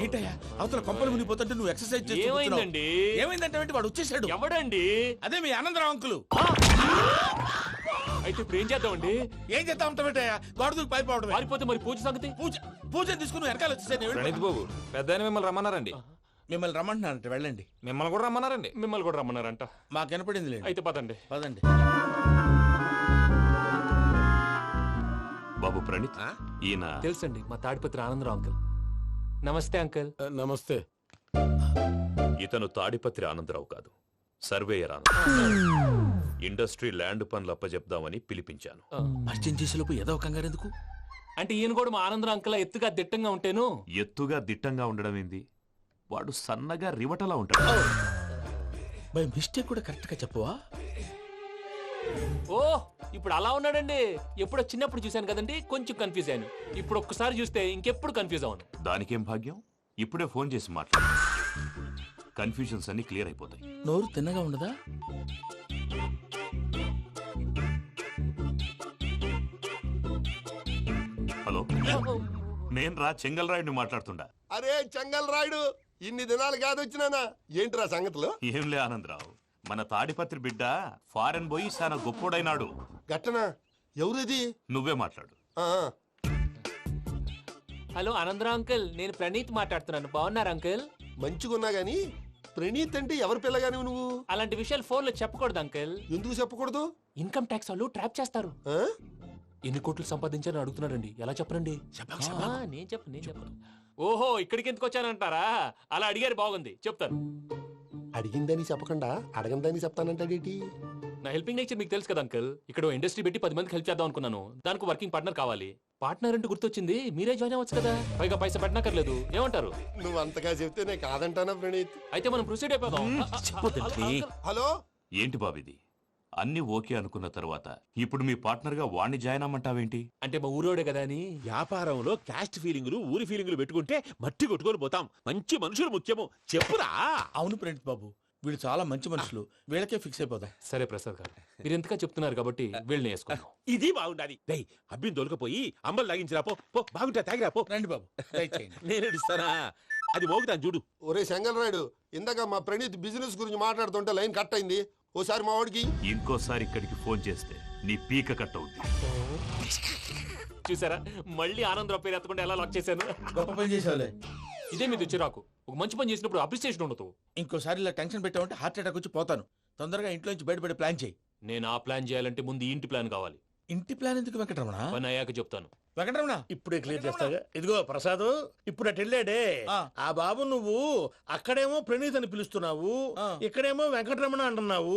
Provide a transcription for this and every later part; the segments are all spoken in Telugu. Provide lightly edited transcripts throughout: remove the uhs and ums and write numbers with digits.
ఏంటయ్యా అవతల కొంపలు మునిగిపోతుంటే నువ్వు ఎక్సర్సైజ్ చేస్తూ ఏమైందండి? ఏమైందంటే వాడు వచ్చేసాడు. ఎవడండి? అదే మీ ఆనందరావు అంకులు. అయితే ఇప్పుడు ఏం చేద్దామండి? ఏం చేస్తా ఉంటావేటయ్యా, గొడవకు పైపోవడం. పారిపోతే మరి పూజ సంగతి? పూజ తీసుకుని వెనకాల వచ్చేసాను. ప్రణీత్ బాబు పెద్ద మిమ్మల్ని రమ్మన్నారండి. మిమ్మల్ని రమ్మంటున్నారంట, వెళ్ళండి. మిమ్మల్ని కూడా రమ్మన్నారండి. మిమ్మల్ని కూడా రమ్మన్నారంట. మాకు వినపడింది లేండి. అయితే పదండి. పదండి. బాబు ప్రణీత్, ఈయన తెలుసండి, మా తాడిపత్రి ఆనందరావు అంకుల్. నమస్తే అంకుల్. నమస్తే. ఇతను తాడిపత్రి ఆనందరావు కాదు, సర్వేయర్ ఆనందరావు. ఇండస్ట్రీ ల్యాండ్ పనులు అప్పచెప్దామని పిలిపించాను. పరిచయం చేసేలోపు ఏదో కంగారు ఎందుకు? అంటే ఈయన కూడా మా ఆనందరావు అంకుల్ ఎత్తుగా దిట్టంగా ఉంటేను. ఎత్తుగా దిట్టంగా ఉండడం ఏంది, వాడు సన్నగా రివటలా ఉంటాడు. బై మిస్టేక్ కూడా కరెక్ట్ గా చెప్పవా? ఓ ఇప్పుడు అలా ఉన్నాడండి. ఎప్పుడో చిన్నప్పుడు చూశాను కదండి, కొంచెం కన్ఫ్యూజ్ అయ్యాను. ఇప్పుడు ఒక్కసారి చూస్తే ఇంకెప్పుడు కన్ఫ్యూజ్ అవ్వను. దానికేం భాగ్యం, ఇప్పుడే ఫోన్ చేసి మాట్లాడు. కన్ఫ్యూజన్స్ అన్ని క్లియర్ అయిపోతాయి. నోరు తిన్నగా ఉండదా? హలో, నేను రా చెంగల్ రాయుడిని మాట్లాడుతుండా. అరే చెంగల్ రాయుడు, ఇన్ని దినాలు కాదు వచ్చినానా? ఏంట్రా సంగతులు? ఏంలే ఆనందరావు, మన తాడిపత్రి బిడ్డ ఫారెన్ పోయి చాలా గొప్పోడైనాడు. గట్టనా? ఎవరిది? నువ్వే మాట్లాడు. హలో ఆనందరావు అంకుల్, నేను ప్రణీత్ మాట్లాడుతున్నాను. బాగున్నారు అంకుల్? మంచిగున్నా గాని ప్రణీత్ అంటే ఎవరి పిల్లగాని నువ్వు? అలాంటి విషయాలు ఫోన్ లో చెప్పకూడదు అంకుల్. ఎందుకు చెప్పకూడదు? ఇన్కమ్ ట్యాక్స్ వాళ్ళు ట్రాప్ చేస్తారు. ఆ? ఎన్ని కోట్లు సంపాదించారని అడుగుతున్నారండి. ఎలా చెప్పరండి? నేను చెప్పను. ఓహో, ఇక్కడికి ఎందుకు వచ్చానంటారా? అలా అడిగారు, బాగుంది, చెప్తాను. అడిగిందని చెప్పకుండా అడగందని చెప్తానంటాడేటి? నా హెల్పింగ్ నేచర్ మీకు తెలుసు కదా అంకుల్. ఇక్కడ ఇండస్ట్రీ పెట్టి 10 మందికి హెల్ప్ చేద్దాం అనుకున్నాను. దానికి వర్కింగ్ పార్ట్నర్ కావాలి. పార్ట్నర్ అంటే గుర్తొచ్చింది, మీరే జాయిన్ అవ్వచ్చు కదా. పైగా పైసా పెట్టనక్కర్లేదు. ఏమంటారు? నువ్వు అంతగా చెప్తే నేను కాదంటానా ప్రణీత్? అయితే మనం ప్రొసీడ్ అయిపోదాం. హలో, ఏంటి బాబిది, అన్ని ఓకే అనుకున్న తర్వాత ఇప్పుడు మీ పార్ట్నర్ గా వాణ్ణి జాయిన్ అమ్మంటావేంటి? అంటే మా ఊరోడే కదా అని. వ్యాపారంలో క్యాస్ట్ ఫీలింగులు, ఊరి ఫీలింగులు పెట్టుకుంటే మట్టి కొట్టుకొని పోతాం. మంచి మనుషులు ముఖ్యము. చెప్పురా. అవును ప్రణీత్ బాబు, వీళ్ళు చాలా మంచి మనుషులు. వీళ్ళకే ఫిక్స్ అయిపోదాం. సరే ప్రసాద్ గారు, మీరు ఎంతగా చెప్తున్నారు కాబట్టి వీళ్ళని వేసుకుందాం. ఇది బాగుండాలి. డై అబ్బిని దొలకపోయి అంబలు లాగించిరా. పో బాగుంటా, తాగిరా పో. రండి బాబు, దయచేయండి. నేను ఇస్తానా? అది మోగుతాను చూడు. ఒరే చెంగల్ రాయుడు, ఇందాక మా ప్రణీత్ బిజినెస్ గురించి మాట్లాడుతుంటే లైన్ కట్ అయింది. ఓసారి మా వాడికి. ఇంకోసారి ఇక్కడికి ఫోన్ చేస్తే నీ పీక కట్ అవుద్ది. చూసారా, మళ్ళీ ఆనందరావు పేరు ఎత్తకుండా ఎలా లాక్ చేశాను. గొప్ప పని చేసేవాళ్ళే. ఇదే మీద చిరాకు. ఒక మంచి పని చేసినప్పుడు అప్రిసియేషన్ ఉండదు. ఇంకోసారి ఇలా టెన్షన్ పెట్టామంటే హార్ట్ అటాక్ వచ్చి పోతాను. తొందరగా ఇంట్లో నుంచి బయటపడే ప్లాన్ చేయి. నేను ఆ ప్లాన్ చేయాలంటే ముందు ఈ ఇంటి ప్లాన్ కావాలి. ఇంటి ప్లాన్ ఎందుకు వెంకటరమణ? పని అయ్యాక చెప్తాను. వెంకటరమణ ఇప్పుడే క్లియర్ చేస్తాగా. ఇదిగో ప్రసాద్, ఇప్పుడు అటు వెళ్ళాడే ఆ బాబు, నువ్వు అక్కడేమో ప్రణీత్ అని పిలుస్తున్నావు, ఇక్కడేమో వెంకటరమణ అంటున్నావు.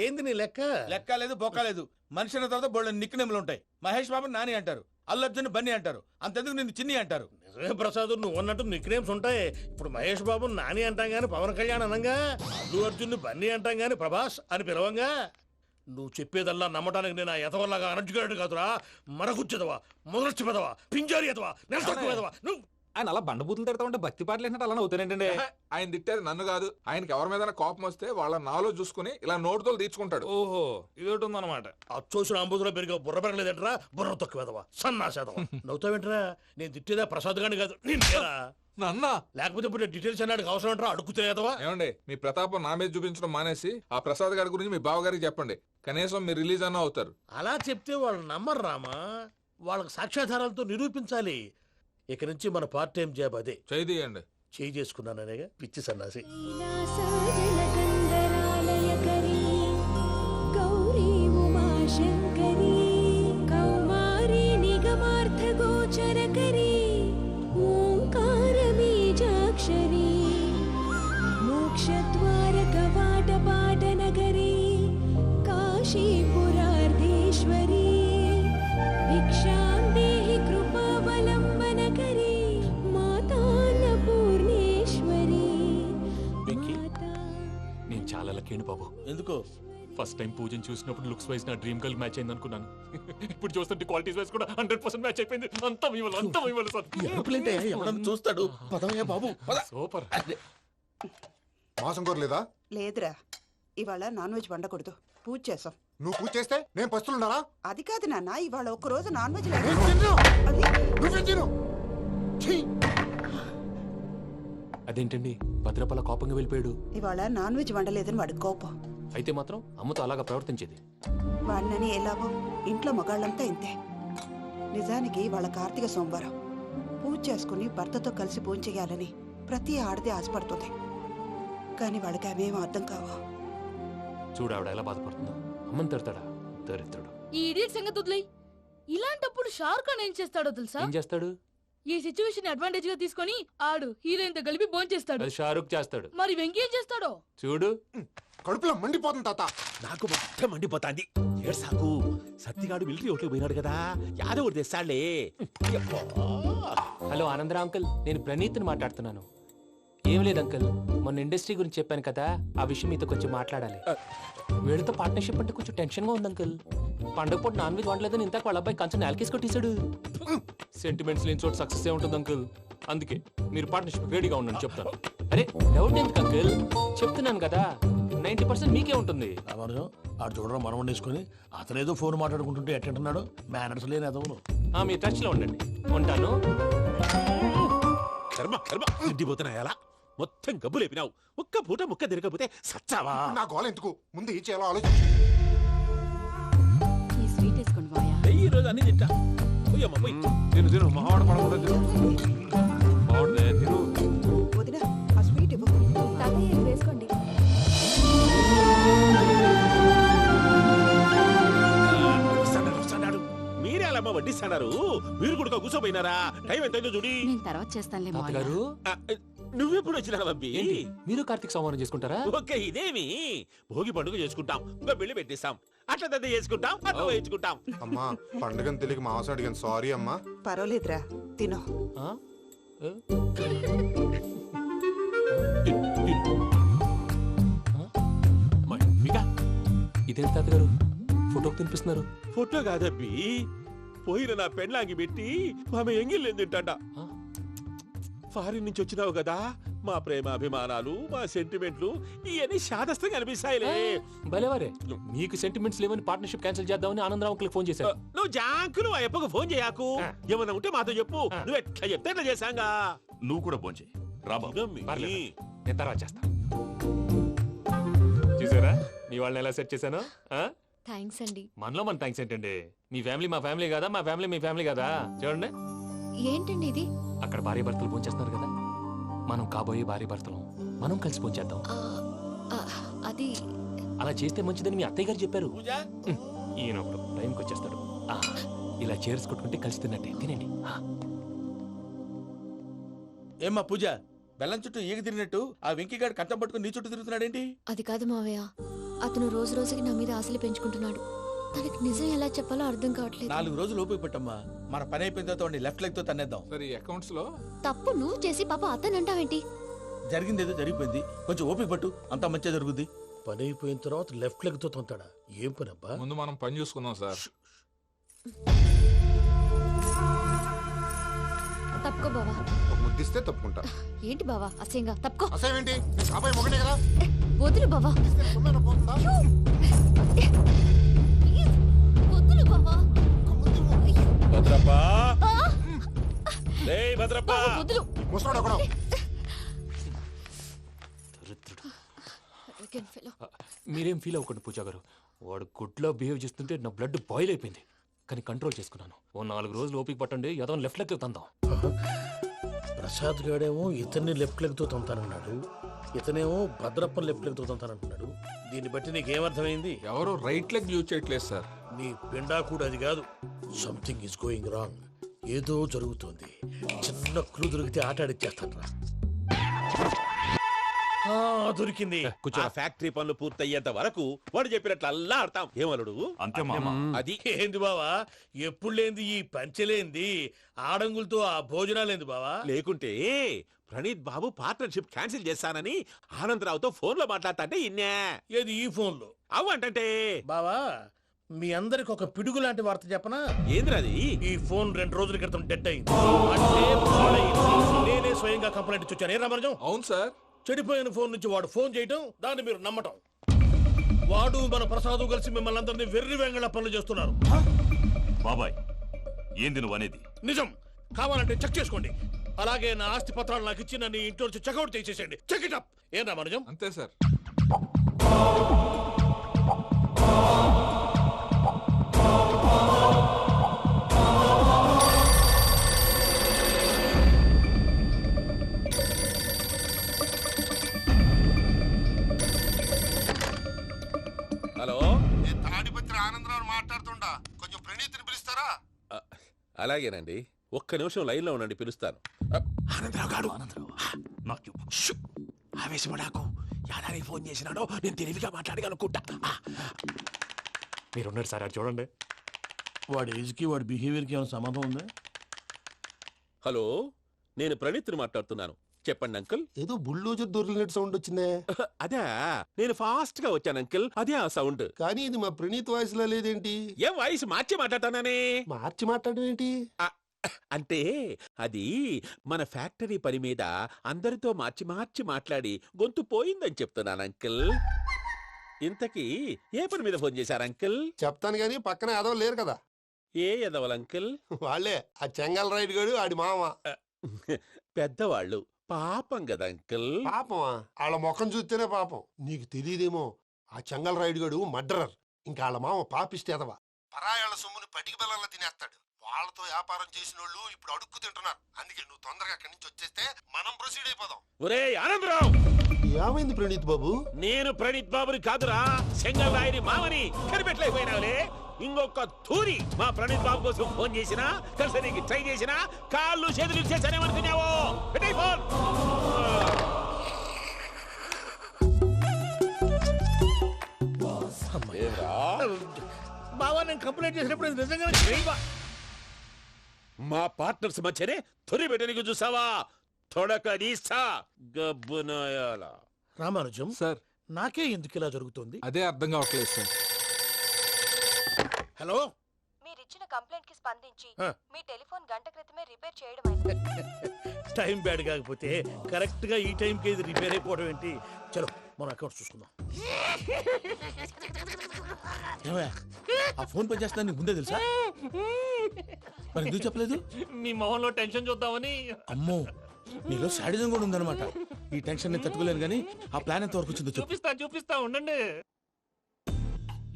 ఏంది నీ లెక్క? లెక్క లేదు, బొక్క లేదు. మనిషి అన్న తర్వాత బోళ్ళ నిక్నెములు ఉంటాయి. మహేష్ బాబు నాని అంటారు, అల్లు అర్జున్ బన్నీ అంటారు, అంతెందుకు నిన్ను చిన్ని అంటారు. నిజమే ప్రసాద్, నువ్వు అన్నట్టు నిక్నేమ్స్ ఉంటాయి. ఇప్పుడు మహేష్ బాబు నాని అంటాం గాని పవన్ కళ్యాణ్ అనంగా, అల్లు అర్జున్ బన్నీ అంటాం గాని ప్రభాస్ అని పిలవంగా. నువ్వు చెప్పేదల్లా నమ్మటానికి నేను ఎతవల్లాగా అనర్జుకేటెడ్ కాదురా. మరగుచ్చదవా, మొదలచ్చి పెదవా, పింజారి ఎదవా, నెలసొక్కుదవా నువ్వు. ఆయన అలా బండబూతులు తిడతా ఉంటే భక్తి పాటలు ఏంటంటే అలా అవుతానంటే. ఆయన తిట్టేది నన్ను కాదు, ఆయనకి ఎవరి మీద కోపం వస్తే వాళ్ళ నాలో చూసుకుని ఇలా నోటుతో తీర్చుకుంటాడు. ఓహో, ఇదొకటి ఉందన్నమాట. అచ్చోసిన అంబుధులో పెరిగే బుర్ర పెరగలేదంటరా, బుర్ర తొక్కువేదవా, సన్నాసేదవా. నవ్వుతావేంటరా? నేను తిట్టేదా ప్రసాద్ గాని కాదు, నేనేరా. నన్న లేకపోతే ఇప్పుడు డీటెయిల్స్ అన్నాడు అవసరం అంటారా? అడుగుతాయేదవా. ఏమండి, మీ ప్రతాపం నా మీద చూపించడం మానేసి ఆ ప్రసాద్ గారి గురించి మీ బావగారికి చెప్పండి. కనీసం మీరు రిలీజ్ అన్న అవుతారు. అలా చెప్తే వాళ్ళు నమ్మరు రామా. వాళ్ళకి సాక్ష్యాధారాలతో నిరూపించాలి. ఇక నుంచి మన పార్ట్ టైం జాబ్ అదే. చేయండి. చేయి చేసుకున్నాననేగా పిచ్చి సన్నాసి. నేను చాలా లక్కీ బాబు. ఎందుకు? ఫస్ట్ టైం పూజను చూసినప్పుడు లుక్స్ వైజ్ నా డ్రీమ్ గర్ల్ మ్యాచ్ అయింది అనుకున్నాను. ఇప్పుడు చూస్తుంటే క్వాలిటీస్ వైజ్ కూడా 100% మ్యాచ్ అయిపోయింది. అంతా ఇవ్వాలి సార్. చూస్తాడు. పదవయ్యా బాబు, సూపర్. మాసం కోరలేదా? లేదురా, ఇవాళ నాన్ వెజ్ వండకూడదు, పూజ చేసాం. నువ్వు పూజ చేస్తే నేను పస్తులున్నారా? అది కాదు నాన్న, ఇవాళ ఒక్క రోజు నాన్ వెజ్ అదేంటండి భద్రపల కోపంగా వెళ్ళిపోయాడు? ఇవాళ నాన్ వెజ్ వండలేదని వాడి కోపం. అయితే మాత్రం అమ్మతో అలాగా ప్రవర్తించేది. వాడినని ఎలాగో ఇంట్లో మగాళ్ళంతా ఇంతే. నిజానికి వాళ్ళ కార్తీక సోమవారం పూజ చేసుకుని భర్తతో కలిసి పూజ చేయాలని ప్రతి ఆడది ఆశపడుతుంది. కానీ వాడికి అవేం అర్థం కావు. చూడు ఆవిడ ఎలా బాధపడుతుందో. అమ్మని తిడతాడా? దరిద్రుడు. ఈ ఇడియట్ సంగతి వదిలేయ్. ఇలాంటప్పుడు షారుఖ్ ఖాన్ ఏం చేస్తాడో తెలుసా? ఏం చేస్తాడు? ఈ సిచ్యువేషన్ అడ్వాంటేజ్ గా తీసుకొని ఆడు హీరోయిన్ తో కలిపి బోన్ చేస్తాడు. అది షారుఖ్ చేస్తాడు. మరి వెంకీ ఏం చేస్తాడో చూడు. కడుపులో మండిపోతుంది తాత. నాకు మొత్తం మండిపోతాంది. ఏడు సాకు సత్తిగాడు మిలిటరీ ఓట్లకు పోయినాడు కదా, యాదవ్ ఒకటి తెస్తాడులే. హలో ఆనందరా అంకుల్, నేను ప్రణీత్ని మాట్లాడుతున్నాను. ఏం లేదు అంకుల్, మొన్న ఇండస్ట్రీ గురించి చెప్పాను కదా, ఆ విషయం మీతో కొంచెం మాట్లాడాలి. వీళ్ళతో పార్ట్నర్షిప్ అంటే కొంచెం టెన్షన్ గా ఉంది అంకుల్. పండగ పూట నాన్ వెజ్ వండలేదని ఇంతకు వాళ్ళ అబ్బాయి కంచెం నేలకేసి కొట్టేశాడు. సెంటిమెంట్స్ లేని చోట సక్సెస్ ఏ ఉంటుంది అంకుల్. అందుకే మీరు పార్ట్నర్షిప్ రెడీగా ఉండండి చెప్తాను. అరే డౌట్ ఎందుకు అంకుల్, చెప్తున్నాను కదా 90% మీకే ఉంటుంది. రామానుజం ఆడు చూడడం మనం వండేసుకొని అతనేదో ఫోన్ మాట్లాడుకుంటుంటే ఎట్టంటున్నాడు. మేనర్స్ లేని అదవును. మీ టచ్ లో ఉండండి. ఉంటాను. కర్మ కర్మ తిండిపోతున్నాయలా మొత్తం గబ్బు లేపినావు. ఒక్క పూట ముక్క తిరగకపోతే సచ్చావా? నా గోల ఎందుకు, ముందు ఈ చేయాలో ఆలోచించు. ఈ స్వీట్ వేసుకోండి మాయా. ఈ రోజు అన్ని తింటా. పోయమ్మ పోయి. తిను మహావాడ పడకుండా తిను. బాగుండే తిను. వదిన ఆ స్వీట్ ఇవ్వు. తాతయ్య వేసుకోండి. వస్తాడు. మీరే అలా అమ్మ వడ్డిస్తాడారు. మీరు కూడా కూర్చోపోయినారా? టైం ఎంతైందో చూడి. నేను తర్వాత చేస్తానులే మాయా. తాతగారు ఆ, నువ్వెప్పుడు వచ్చినా బంబి? ఏంటి మీరు కార్తీక్ సంహారం చేసుకుంటారా? ఓకే, ఇదేమి భోగి పండుగ చేసుకుంటాం, ఇంకా పెళ్లి పెట్టిస్తాం, అట్లా దద్ద చేసుకుంటాం, అట్లా వేయించుకుంటాం. అమ్మా పండుగని తెలియక మాంసం అడిగాను, సారీ అమ్మా. పర్వాలేదురా, తినో. ఆ? ఏ? మమ్మిగా ఇదేంటి తాతగారు ఫోటోకి తినిపిస్తున్నారు? ఫోటో కాదబ్బి, పోయిన నా పెళ్ళాంగి పెట్టి ఆమె ఎంగిల్లేం తింటాడ. ఆ? ఫారిన్ నుంచి వచ్చినావు కదా, మా ప్రేమ అభిమానాలు, మా సెంటిమెంట్లు ఇవన్నీ శాదస్తంగా అనిపిస్తాయిలే. భలేవారే, మీకు సెంటిమెంట్స్ లేవని పార్ట్నర్షిప్ క్యాన్సిల్ చేద్దామని ఆనందరావు అంకుల్ ఫోన్ చేశారు. నువ్వు జాంకులు ఆ అప్పకు ఫోన్ చేయకు. ఏమన్నా ఉంటే మాతో చెప్పు. నువ్వు ఎట్లా చెప్తే ఎట్లా చేశాంగా. నువ్వు కూడా భోంచే రాబాబు. ఇదమ్మి. పర్లేదు, నేను తర్వాత చేస్తా. చూసారా మీ వాళ్ళని ఎలా సెట్ చేశాను? థ్యాంక్స్ అండి. మనలో మన థ్యాంక్స్ ఏంటండి? మీ ఫ్యామిలీ మా ఫ్యామిలీ కదా, మా ఫ్యామిలీ మీ ఫ్యామిలీ కదా. చూడండి, ఏంటండి ఇది? అక్కడ భార్య భర్తలు భోంచేస్తున్నారు కదా, మనం కాబోయే భార్య భర్తలు మనం కలిసి భోంచేద్దాం. అది అలా చేస్తే మంచిదని మీ అత్తయ్య గారు చెప్పారు. పూజ ఈయన ఒకడు టైంకి వచ్చేస్తాడు. ఇలా చేర్స్ కొట్టుకుంటే కలిసి తిన్నట్టే. తినండి. ఏమ్మా పూజ, బెల్లం చుట్టూ ఈగ తిరిగినట్టు ఆ వెంకీగాడు కంచం పట్టుకుని నీ చుట్టూ తిరుగుతున్నాడేంటి? అది కాదు మావయ్య, అతను రోజు రోజుకి నా మీద ఆశలు పెంచుకుంటున్నాడు. తనకి నిజం ఎలా చెప్పాలో అర్థం కావట్లేదు. 4 రోజులు ఓపిక పట్టమ్మా, మన పని అయిపోయిన తర్వాత లెఫ్ట్ లెగ్ తో తన్నేద్దాం. సరే అకౌంట్స్ లో తప్పు నువ్వు చేసి పాప అతను అంటావేంటి? జరిగింది ఏదో జరిగిపోయింది, కొంచెం ఓపిక పట్టు, అంతా మంచిగా జరుగుద్ది. పని అయిపోయిన తర్వాత లెఫ్ట్ లెగ్ తో తొంతాడా? ఏం పని అబ్బా? ముందు మనం పని చూసుకుందాం సార్. తప్పుకో బావా. ఒక ముద్దిస్తే తప్పుకుంటా. ఏంటి బావా అసహ్యంగా? తప్పుకో. అసేమేంటి, నీ కాబోయే మొగనే కదా. వదులు బావా. సొమ్మేనా పోతుందా? ప్లీజ్, వదులు బావా. భద్రప్ప, రేయ్ భద్రప్ప. బావా, వదులు. ముసలోడు ఒకడు. Arrogant fellow. మీరేం ఫీల్ అవ్వకండి పూజా గారు. వాడు గుడ్లో బిహేవ్ చేస్తుంటే నా బ్లడ్ బాయిల్ అయిపోయింది, కానీ కంట్రోల్ చేసుకున్నాను. ఓ 4 రోజులు ఓపిక పట్టండి, ఏదో లెఫ్ట్ లెగ్ తందాం. ప్రసాద్ గాడేమో ఇతన్ని లెఫ్ట్ లెగ్ తో తొంతానన్నాడు, ఇతనేమో భద్రప్పని లెఫ్ట్ లెగ్ తో తొంతానంటున్నాడు. దీన్ని బట్టి నీకేమర్థమైంది? ఎవరు రైట్ లెగ్ యూజ్ చేయట్లేదు సార్. నీ పిండా కూడా అది కాదు. Something is going wrong. ఏదో జరుగుతోంది. చిన్న క్లూ దొరికితే ఆట ఆడిచ్చేస్తాను రా. దొరికింది. ఆ ఫ్యాక్టరీ పనులు పూర్తయ్యేంత వరకు వాడు చెప్పినట్లు అల్లా ఆడతాం. ఏమలుడు? అంతే మామ. అది ఏంది బావా, ఎప్పుడు లేంది ఈ పంచలేంది, ఆడంగులతో ఆ భోజనాలేంది బావా? లేకుంటే ప్రణీత్ బాబు పార్ట్నర్షిప్ క్యాన్సిల్ చేస్తానని ఆనందరావుతో ఫోన్ లో మాట్లాడతాంటే ఇన్నే. ఏది ఈ ఫోన్లో? అవ్వంటే బావా, మీ అందరికి ఒక పిడుగు లాంటి వార్త చెప్పనా? ఏంద్రది? ఈ ఫోన్ 2 రోజుల క్రితం డెడ్ అయింది. అంటే పాడైంది. నేనే స్వయంగా కంప్లైంట్ ఇచ్చి వచ్చాను. ఏ రామరాజం? అవును సార్. చెడిపోయిన ఫోన్ నుంచి వాడు ఫోన్ చేయటం, దాన్ని మీరు నమ్మటం. వాడు మన ప్రసాదు కలిసి మిమ్మల్ని అందరినీ వెర్రి వెంగళ పనులు చేస్తున్నారు. బాబాయ్ ఏంది నువ్వు అనేది? నిజం. కావాలంటే చెక్ చేసుకోండి. అలాగే నా ఆస్తి పత్రాలు నాకు ఇచ్చి నన్ను ఇంట్లో నుంచి చెక్అౌట్ చేసేసండి. Check it up. ఏం రామానుజం? అంతే సార్. హలో, నేను తాడిపత్రి ఆనందరావు మాట్లాడుతుండా, కొంచెం ప్రణీతిని పిలుస్తారా? అలాగేనండి, ఒక్క నిమిషం లైన్లో ఉండండి, పిలుస్తాను. ఆనందరావు గారు ఆవేశపడాకు. యాదానికి ఫోన్ చేసినాడో నేను తెలివిగా మాట్లాడగలనుకుంటా. మీరున్నారు సార్, అది చూడండి. వాడి ఏజ్కి వాడి బిహేవియర్కి ఏమైనా సంబంధం ఉందా? హలో, నేను ప్రణీత్ని మాట్లాడుతున్నాను. చెప్పండి అంకుల్. ఏదో బుల్డోజర్ దొరికినట్టు సౌండ్ వచ్చిందే. అదే, నేను ఫాస్ట్ గా వచ్చాను అంకుల్, అదే ఆ సౌండ్. కానీ ఇది మా ప్రణీత్ వాయిస్ లో లేదేంటి? ఏం వాయిస్ మార్చి మాట్లాడతానని? మార్చి మాట్లాడడం ఏంటి? అంటే అది మన ఫ్యాక్టరీ పని మీద అందరితో మార్చి మార్చి మాట్లాడి గొంతు పోయిందని చెప్తున్నాను అంకుల్. ఇంతకీ ఏ పని మీద ఫోన్ చేశారు అంకుల్? చెప్తాను గానీ పక్కన ఎదవ లేరు కదా. ఏ ఎదవలు అంకుల్? వాళ్ళే ఆ చెంగల్ రైడ్ గడు ఆడి మామ. పెద్దవాళ్ళు, పాపం కదా అంకుల్. పాపమా? వాళ్ళ ముఖం చూస్తేనే పాపం. నీకు తెలియదేమో, ఆ చెంగల్ రైడ్ గడు మర్డరర్. ఇంకా వాళ్ళ మామ పాపిస్తే ఎదవ. పరాయాళ్ళ సొమ్ముని పటికి బెల్లంలో తినేస్తాడు. వాళ్ళతో వ్యాపారం చేసిన వాళ్ళు ఇప్పుడు అడుక్కు తింటున్నారు. అందుకే నువ్వు తొందరగా అక్కడి నుంచి వచ్చేస్తే మనం ప్రొసీడ్ అయిపోదాం. ఒరే ఆనందరావు, ఏమైంది ప్రణీత్ బాబు? నేను ప్రణీత్ బాబుని కాదురా, సెంగల్ రాయని మామని. కనిపెట్టలేకపోయినావులే. ఇంకొక తూరి మా ప్రణీత్ బాబు కోసం ఫోన్ చేసినా, కలిసి నీకు ట్రై చేసినా కాళ్ళు చేతులు చేశానేమనుకున్నావు. పెట్టే ఫోన్. బావా, నేను కంప్లైంట్ చేసినప్పుడు ఇది నిజంగానే చేయవా? మా పార్ట్నర్స్ మధ్యనే తొలి పెట్టడానికి చూసావా? తొడక నీస్తా గబ్బునాయాల. రామానుజం సార్, నాకే ఎందుకు ఇలా జరుగుతుంది? అదే అర్థం కావట్లేదు సార్. హలో, మీరిచ్చిన కంప్లైంట్ కి స్పందించి ఆ. మీ టెలిఫోన్ గంట క్రితమే రిపేర్ చేయడం టైం బ్యాడ్ కాకపోతే కరెక్ట్ గా ఈ టైంకి ఇది రిపేర్ అయిపోవడం ఏంటి? చలో మన అకౌంట్ చూసుకుందాం. ఏమయ్య, ఆ ఫోన్ పని చేస్తా నీకు ముందే తెలుసా? మరి ఎందుకు చెప్పలేదు? మీ మొహంలో టెన్షన్ చూద్దామని. అమ్మో, నీలో శాడిజం కూడా ఉందన్నమాట. ఈ టెన్షన్ నేను తట్టుకోలేను కానీ ఆ ప్లాన్ ఎంత వరకు వచ్చిందో చెప్పు. చూపిస్తా ఉండండి.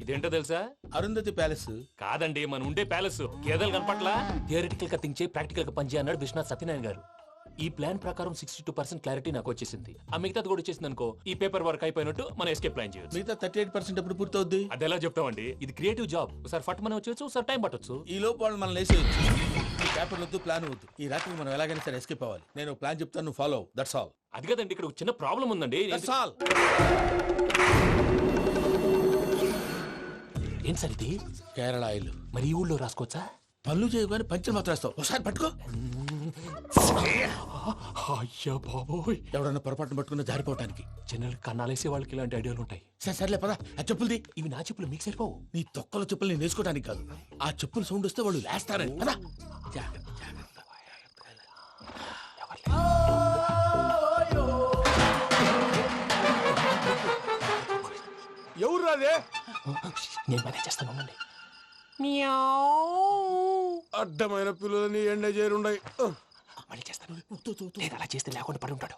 ఇదేంటో తెలుసా? అరుంధతి ప్యాలెస్ కాదండి, మన ఉండే ప్యాలెస్. గేదెలు కనపట్లా? థియరిటికల్ గా థింక్ చేయి, ప్రాక్టికల్ గా పనిచేయి అన్నాడు విశ్వనాథ్ సత్యనారాయణ గారు. ఈ ప్లాన్ ప్రకారం 62% క్లారిటీ నాకు వచ్చేసింది. ఆ మిగతాది కూడా వచ్చేసింది అనుకో, ఈ పేపర్ వర్క్ అయిపోయినట్టు మనం ఎస్కేప్ ప్లాన్ చేయొచ్చు. మిగతా 38% ఎప్పుడు పూర్తవుద్ది? అది ఎలా చెప్తామండి, ఇది క్రియేటివ్ జాబ్. ఒకసారి ఫట్ మనం వచ్చేయచ్చు, ఒకసారి టైం పట్టొచ్చు. ఈ లోపు వాళ్ళు మనం లేసేయచ్చు. ఈ పేపర్ వద్దు, ప్లాన్ వద్దు. ఈ రాత్రికి మనం ఎలాగైనా సరే ఎస్కేప్ అవ్వాలి. నేను ప్లాన్ చెప్తాను, నువ్వు ఫాలో. That's all. అది కదండి, ఇక్కడ ఒక చిన్న ప్రాబ్లం ఉందండి. That's all. ఏం సార్ ఇది? కేరళ ఆయిల్. మరి ఈ ఊళ్ళో రాసుకోవచ్చా? పనులు చేయగానే పంచర్ మాత్రం వేస్తావు. ఒకసారి పట్టుకో. అయ్యా బాబోయ్, ఎవడన్నా పొరపాటున పట్టుకున్న జారిపోవటానికి. జనరల్ కన్నాలేసే వాళ్ళకి ఇలాంటి ఐడియాలు ఉంటాయి. సర్లే పదా, ఆ చెప్పులది. ఇవి నా చెప్పులు, మీకు సరిపోవు. నీ తొక్కల చెప్పులు నేను వేసుకోవడానికి కాదు, ఆ చెప్పులు సౌండ్ వస్తే వాళ్ళు లేస్తారని. పదా. ఎవరు రాదే? నేను మేనేజ్ చేస్తాను, ఉండండి. అడ్డమైన పిల్లలని ఎండ చేరుండయి. మళ్ళీ చేస్తాను. లేదు, అలా చేస్తే లేకుండా పడి ఉంటాడు.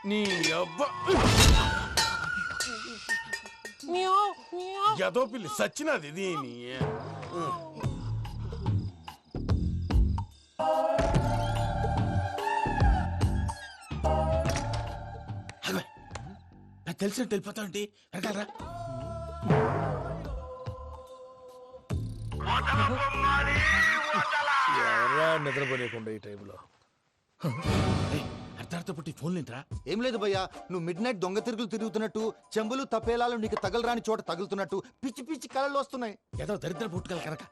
నీ అబ్బ ఎదో పిల్లి సచ్చినది దీని. నాకు తెలిసినట్టు వెళ్ళిపోతా ఉంటే వెనకాలరా. ఎవరా నిద్రపోలేకుండా ఈ టైంలో? అర్ధార్థ పుట్టి ఫోన్ లేంట్రా? ఏం లేదు భయ్యా, నువ్వు మిడ్ నైట్ దొంగ తిరుగులు తిరుగుతున్నట్టు, చెంబులు తపేలాలు నీకు తగలరాని చోట తగులుతున్నట్టు పిచ్చి పిచ్చి కళలు వస్తున్నాయి. ఏదో దరిద్ర పుట్టుకల కనుక.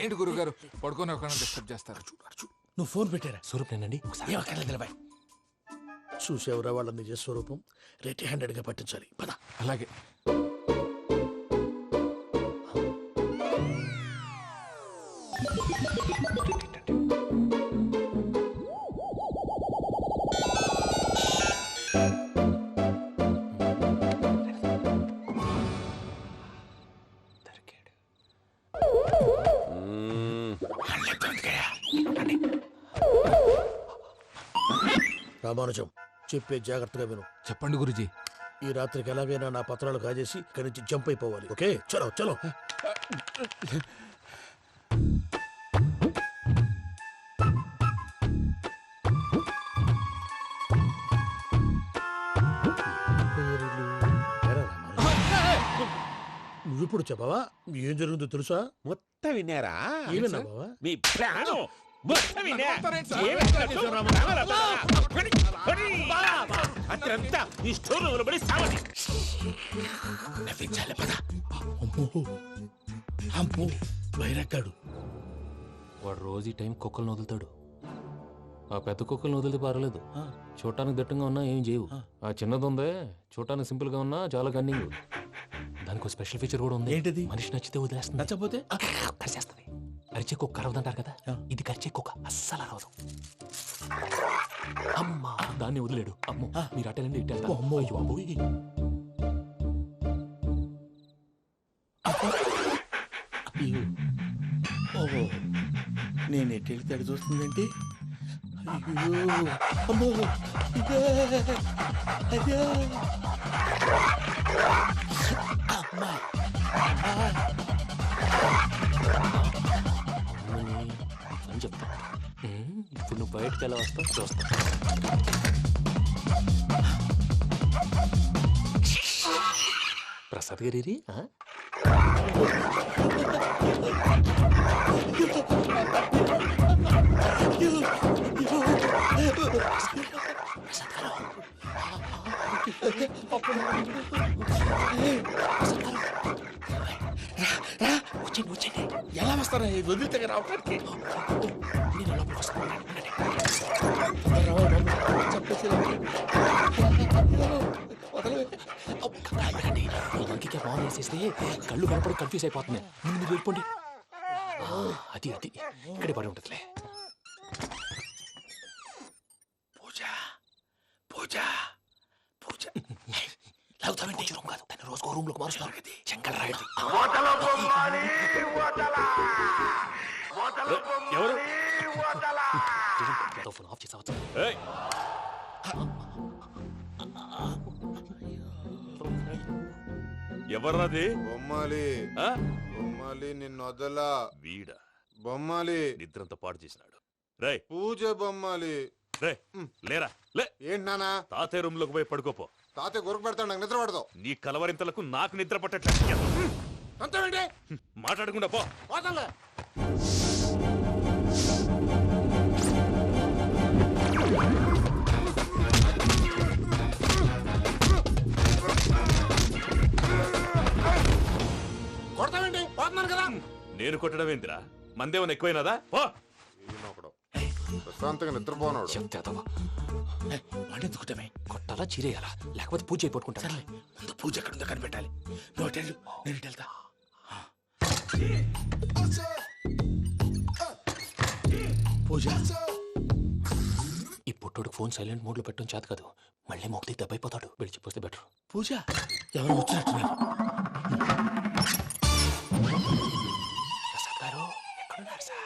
ఏంటి గురుగారు పడుకొని ఒక డిస్టర్బ్ చేస్తారు? నువ్వు ఫోన్ పెట్టారా? స్వరూపేనండి, ఒకసారి నిలబాయ్. చూసేవరా వాళ్ళ నిజ స్వరూపం. రెట్టి హ్యాండెడ్ గా పట్టించాలి. పద. అలాగే. రామానుజం చెప్పే జాగ్రత్తగా విను. చెప్పండి గురుజీ. ఈ రాత్రికి ఎలాగైనా నా పత్రాలు కాజేసి ఇక్కడి నుంచి జంప్ అయిపోవాలి. ఓకే, చలో చలో. నువ్విప్పుడు చెప్పవా ఏం జరుగుతుందో తెలుసా? మొత్తం విన్నారా? ఏమన్నా బావా? మీ ప్రాణం మొత్తం విన్నా? అత్రంతా ఈ స్టోర్ రూమ్ లో పడి సావని. నవ్వించాలి పద. అమ్మో బైరక్కాడు. వాడు రోజు ఈ టైం కుక్కలను వదులుతాడు. ఆ పెద్ద కుక్కలను వదిలితే పర్లేదు, చూడటానికి దట్టంగా ఉన్నా ఏం చేయవు. ఆ చిన్నది ఉందే చూడటానికి సింపుల్ గా ఉన్నా చాలా కన్నింగ్. దానికి స్పెషల్ ఫీచర్ కూడా ఉంది. ఏంటిది? మనిషి నచ్చితే వదిలేస్తుంది, నచ్చపోతే కరిచేస్తుంది. అరిచే కుక్క అరవదంటారు కదా, ఇది కరిచే కుక్క అస్సలు అరవదు. అమ్మా దాన్ని వదిలేడు. అమ్మో మీరు అటెండి ఇటు. అమ్మో అయ్యో. ఓహో నేను ఎట్టి తడి చూస్తుందేంటి? అయ్యో అమ్మో అయ్యో అమ్మా అని చెప్తా. ఇప్పుడు నువ్వు బయటకు ఎలా వస్తావు చూస్తా. ప్రసాద్ గారి వచ్చండి. ఎలా వస్తారా వదిలితే రావడానికి? నేను లోపలికి వస్తాను. ఇంకే బాగా వేసేస్తే కళ్ళు కనపడి కన్ఫ్యూజ్ అయిపోతున్నాయి. ముందు మీరు వెళ్ళిపోండి. అది అది ఇక్కడే పడి ఉంటుందిలే. పూజ పూజ పూజ లాగుతామంటే రూమ్ కాదు, దాన్ని రోజుకో రూమ్ లోకి మారుస్తున్నారు కదా. చెంగల్ రాయడం. ఎవరు? ఫోన్ ఆఫ్ చేసావచ్చు. ఎవర్రాది? బొమ్మాలి బొమ్మాలి నిన్ను వదలా. వీడా బొమ్మాలి నిద్రంతా పాడు చేసినాడు. రేయ్ పూజ బొమ్మాలి. రే లేరా లే. ఏంటి నానా? తాతయ్య రూమ్ లోకి పోయి పడుకోపో. తాతయ్య గురకు పెడతాడు, నాకు నిద్ర పడదు. నీ కలవరింతలకు నాకు నిద్ర పట్టట్లేదు. అంతేంటి? మాట్లాడకుండా పో. పోతాలే. కొడతావేంటి? పోతున్నాను కదా. నేను కొట్టడం ఏంటిరా? మందేమన్నా ఎక్కువైనదా? పో. ప్రశాంతంగా నిద్రపోనాడు. వాడెందుకుంటామే? కొట్టాలా చీరేయాలా లేకపోతే పూజ అయిపోట్టుకుంటా. సర్లే ముందు పూజ ఎక్కడుందో కనిపెట్టాలి. నువ్వు అటెండు, నేను ఇటు వెళ్తా. పూజ ఈ పుట్టోడికి ఫోన్ సైలెంట్ మోడ్ లో పెట్టడం చేత కాదు. మళ్ళీ మొక్కి దెబ్బైపోతాడు. వెళ్ళి చెప్పొస్తే బెటర్. పూజ ఎవరు వచ్చినట్టున్నారు? ప్రసాద్ గారు ఎక్కడున్నారు సార్?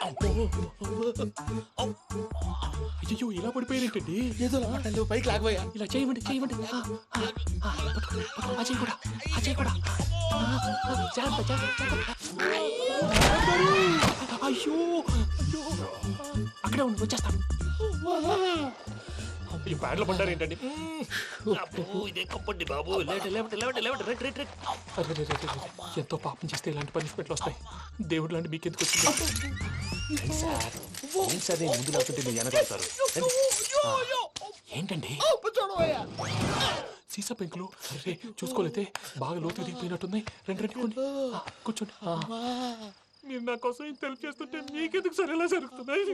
అయ్యో ఇలా పడిపోయారేంటండి? ఏదో మాటలు పైకి లాగబోయా. ఇలా చేయమండి చేయమండి. అజయ్ కూడా అజయ్ కూడా. జాగ్రత్త జాగ్రత్త. అయ్యో అయ్యో అక్కడే ఉండి వచ్చేస్తాను. ఈ బ్యాగ్లో పడ్డారు ఏంటండి? ఇదే కప్పండి బాబు. ఎంతో పాపం చేస్తే ఇలాంటి పనిష్మెంట్లు వస్తాయి. దేవుడు లాంటి మీకెందుకు వచ్చింది? సార్ ముందు లేకుంటే మీరు వెనకాడతారు. ఏంటండి సీసా పెంకులు? అరే చూసుకోలేతే బాగా లోతుగా దిగిపోయినట్టున్నాయి. రెండు రెండు కొన్ని కూర్చోండి. మీరు నా కోసం ఇంత హెల్ప్ చేస్తుంటే మీకెందుకు సరే ఎలా జరుగుతున్నాయి?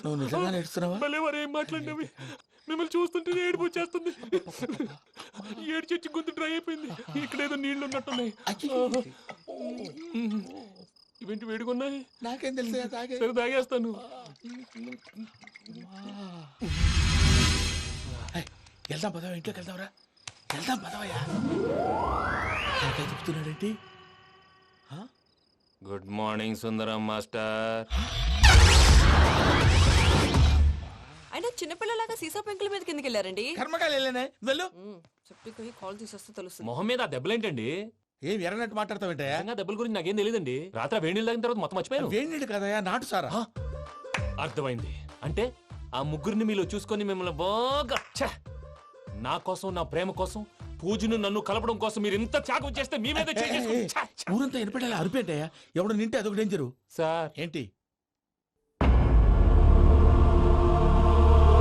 నువ్వు నిజంగా నేర్చుతున్నావా? మళ్ళీ వారు ఏం మాట్లాడినవి? మిమ్మల్ని చూస్తుంటే ఏడుపు వచ్చేస్తుంది. ఏడు చెట్టు గొంతు డ్రై అయిపోయింది. ఇక్కడ ఏదో నీళ్లు ఉన్నట్టున్నాయి. ఇవేంటి వేడుకున్నాయి? నాకేం తెలుసు, సరే తాగేస్తాను. వెళ్దాం పదవా, ఇంట్లోకి వెళ్దాంరా. వెళ్దాం పదవయ్యా. చెప్తున్నాడేంటి? గుడ్ మార్నింగ్ సుందరం మాస్టర్. అయినా చిన్నపిల్లలాగా సీసా పెంకుల మీద కిందకి వెళ్ళారండి. కర్మకాయలు వెళ్ళానే వెళ్ళు. చెప్పి కాల్ తీసేస్తే తెలుస్తుంది. మొహం మీద ఆ దెబ్బలేంటండి? ఏం ఎర్రనట్టు మాట్లాడతావేంటయ్యా? నిజంగా దెబ్బల గురించి నాకేం తెలియదండి. రాత్రి వేడి నీళ్ళు తాగిన తర్వాత మొత్తం మర్చిపోయాను. వేడి నీళ్ళు కదయా, నాటు సారా. అర్థమైంది. అంటే ఆ ముగ్గురిని మీలో చూసుకొని మిమ్మల్ని బాగా ఛ! నా కోసం, నా ప్రేమ కోసం, పూజను నన్ను కలపడం కోసం మీరు ఇంత త్యాగం చేస్తే మీ మీద ఊరంతా ఎనపడేలా అరిపేంటయ్యా. ఎవడు నింటే అదొక డేంజరు. సార్ ఏంటి